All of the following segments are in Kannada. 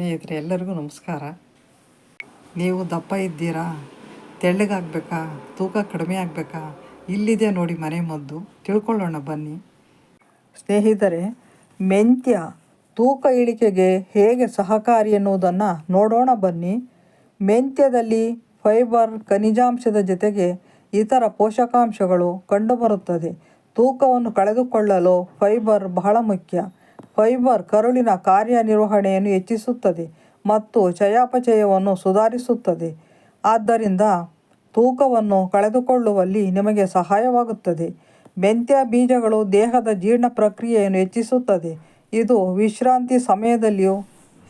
ಸ್ನೇಹಿತರೆ ಎಲ್ಲರಿಗೂ ನಮಸ್ಕಾರ. ನೀವು ದಪ್ಪ ಇದ್ದೀರಾ, ತೆಳ್ಳಗಾಗಬೇಕಾ, ತೂಕ ಕಡಿಮೆ ಆಗಬೇಕಾ? ಇಲ್ಲಿದೆ ನೋಡಿ ಮನೆ ಮದ್ದು, ತಿಳ್ಕೊಳ್ಳೋಣ ಬನ್ನಿ. ಸ್ನೇಹಿತರೆ, ಮೆಂತ್ಯ ತೂಕ ಇಳಿಕೆಗೆ ಹೇಗೆ ಸಹಕಾರಿ ಎನ್ನುವುದನ್ನು ನೋಡೋಣ ಬನ್ನಿ. ಮೆಂತ್ಯದಲ್ಲಿ ಫೈಬರ್, ಖನಿಜಾಂಶದ ಜೊತೆಗೆ ಇತರ ಪೋಷಕಾಂಶಗಳು ಕಂಡುಬರುತ್ತದೆ. ತೂಕವನ್ನು ಕಳೆದುಕೊಳ್ಳಲು ಫೈಬರ್ ಬಹಳ ಮುಖ್ಯ. ಫೈಬರ್ ಕರುಳಿನ ಕಾರ್ಯನಿರ್ವಹಣೆಯನ್ನು ಹೆಚ್ಚಿಸುತ್ತದೆ ಮತ್ತು ಚಯಾಪಚಯವನ್ನು ಸುಧಾರಿಸುತ್ತದೆ. ಆದ್ದರಿಂದ ತೂಕವನ್ನು ಕಳೆದುಕೊಳ್ಳುವಲ್ಲಿ ನಿಮಗೆ ಸಹಾಯವಾಗುತ್ತದೆ. ಮೆಂತ್ಯ ಬೀಜಗಳು ದೇಹದ ಜೀರ್ಣ ಪ್ರಕ್ರಿಯೆಯನ್ನು ಹೆಚ್ಚಿಸುತ್ತದೆ. ಇದು ವಿಶ್ರಾಂತಿ ಸಮಯದಲ್ಲಿಯೂ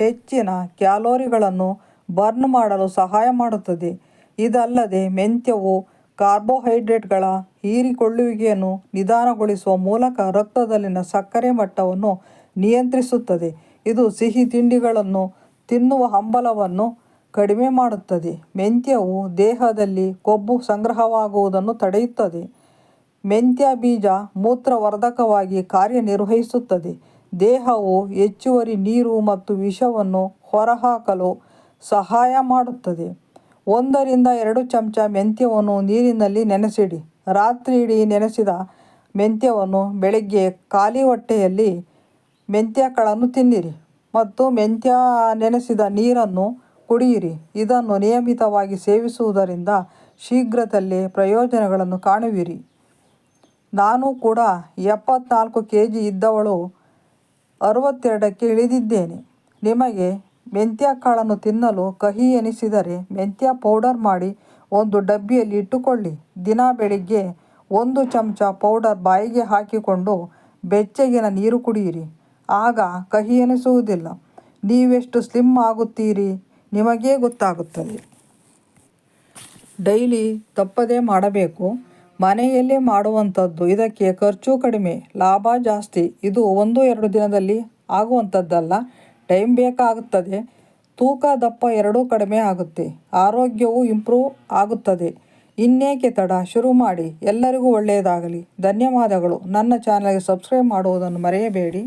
ಹೆಚ್ಚಿನ ಕ್ಯಾಲೋರಿಗಳನ್ನು ಬರ್ನ್ ಮಾಡಲು ಸಹಾಯ ಮಾಡುತ್ತದೆ. ಇದಲ್ಲದೆ ಮೆಂತ್ಯವು ಕಾರ್ಬೋಹೈಡ್ರೇಟ್ಗಳ ಹೀರಿಕೊಳ್ಳುವಿಕೆಯನ್ನು ನಿಧಾನಗೊಳಿಸುವ ಮೂಲಕ ರಕ್ತದಲ್ಲಿನ ಸಕ್ಕರೆ ಮಟ್ಟವನ್ನು ನಿಯಂತ್ರಿಸುತ್ತದೆ. ಇದು ಸಿಹಿ ತಿಂಡಿಗಳನ್ನು ತಿನ್ನುವ ಹಂಬಲವನ್ನು ಕಡಿಮೆ ಮಾಡುತ್ತದೆ. ಮೆಂತ್ಯವು ದೇಹದಲ್ಲಿ ಕೊಬ್ಬು ಸಂಗ್ರಹವಾಗುವುದನ್ನು ತಡೆಯುತ್ತದೆ. ಮೆಂತ್ಯ ಬೀಜ ಮೂತ್ರವರ್ಧಕವಾಗಿ ಕಾರ್ಯನಿರ್ವಹಿಸುತ್ತದೆ. ದೇಹವು ಹೆಚ್ಚುವರಿ ನೀರು ಮತ್ತು ವಿಷವನ್ನು ಹೊರಹಾಕಲು ಸಹಾಯ ಮಾಡುತ್ತದೆ. 1-2 ಚಮಚ ಮೆಂತ್ಯವನ್ನು ನೀರಿನಲ್ಲಿ ನೆನೆಸಿಡಿ. ರಾತ್ರಿ ಇಡೀ ನೆನೆಸಿದ ಮೆಂತ್ಯವನ್ನು ಬೆಳಗ್ಗೆ ಖಾಲಿ ಹೊಟ್ಟೆಯಲ್ಲಿ ಮೆಂತ್ಯ ಕಾಳನ್ನು ತಿನ್ನಿರಿ ಮತ್ತು ಮೆಂತ್ಯ ನೆನೆಸಿದ ನೀರನ್ನು ಕುಡಿಯಿರಿ. ಇದನ್ನು ನಿಯಮಿತವಾಗಿ ಸೇವಿಸುವುದರಿಂದ ಶೀಘ್ರದಲ್ಲೇ ಪ್ರಯೋಜನಗಳನ್ನು ಕಾಣುವಿರಿ. ನಾನು ಕೂಡ 74 kg ಇದ್ದವಳು 62ಕ್ಕೆ ಇಳಿದಿದ್ದೇನೆ. ನಿಮಗೆ ಮೆಂತ್ಯ ಕಾಳನ್ನು ತಿನ್ನಲು ಕಹಿ ಎನಿಸಿದರೆ ಮೆಂತ್ಯ ಪೌಡರ್ ಮಾಡಿ ಒಂದು ಡಬ್ಬಿಯಲ್ಲಿ ಇಟ್ಟುಕೊಳ್ಳಿ. ದಿನ ಬೆಳಿಗ್ಗೆ 1 ಚಮಚ ಪೌಡರ್ ಬಾಯಿಗೆ ಹಾಕಿಕೊಂಡು ಬೆಚ್ಚಗಿನ ನೀರು ಕುಡಿಯಿರಿ. ಆಗ ಕಹಿ ಎನಿಸುವುದಿಲ್ಲ. ನೀವೆಷ್ಟು ಸ್ಲಿಮ್ ಆಗುತ್ತೀರಿ ನಿಮಗೇ ಗೊತ್ತಾಗುತ್ತದೆ. ಡೈಲಿ ತಪ್ಪದೇ ಮಾಡಬೇಕು. ಮನೆಯಲ್ಲೇ ಮಾಡುವಂಥದ್ದು. ಇದಕ್ಕೆ ಖರ್ಚು ಕಡಿಮೆ, ಲಾಭ ಜಾಸ್ತಿ. ಇದು 1-2 ದಿನದಲ್ಲಿ ಆಗುವಂಥದ್ದಲ್ಲ, ಟೈಮ್ ಬೇಕಾಗುತ್ತದೆ. ತೂಕ ದಪ್ಪ ಎರಡೂ ಕಡಿಮೆ ಆಗುತ್ತೆ, ಆರೋಗ್ಯವೂ ಇಂಪ್ರೂವ್ ಆಗುತ್ತದೆ. ಇನ್ನೇಕೆ ತಡ, ಶುರು ಮಾಡಿ. ಎಲ್ಲರಿಗೂ ಒಳ್ಳೆಯದಾಗಲಿ. ಧನ್ಯವಾದಗಳು. ನನ್ನ ಚಾನಲ್ಗೆ ಸಬ್ಸ್ಕ್ರೈಬ್ ಮಾಡುವುದನ್ನು ಮರೆಯಬೇಡಿ.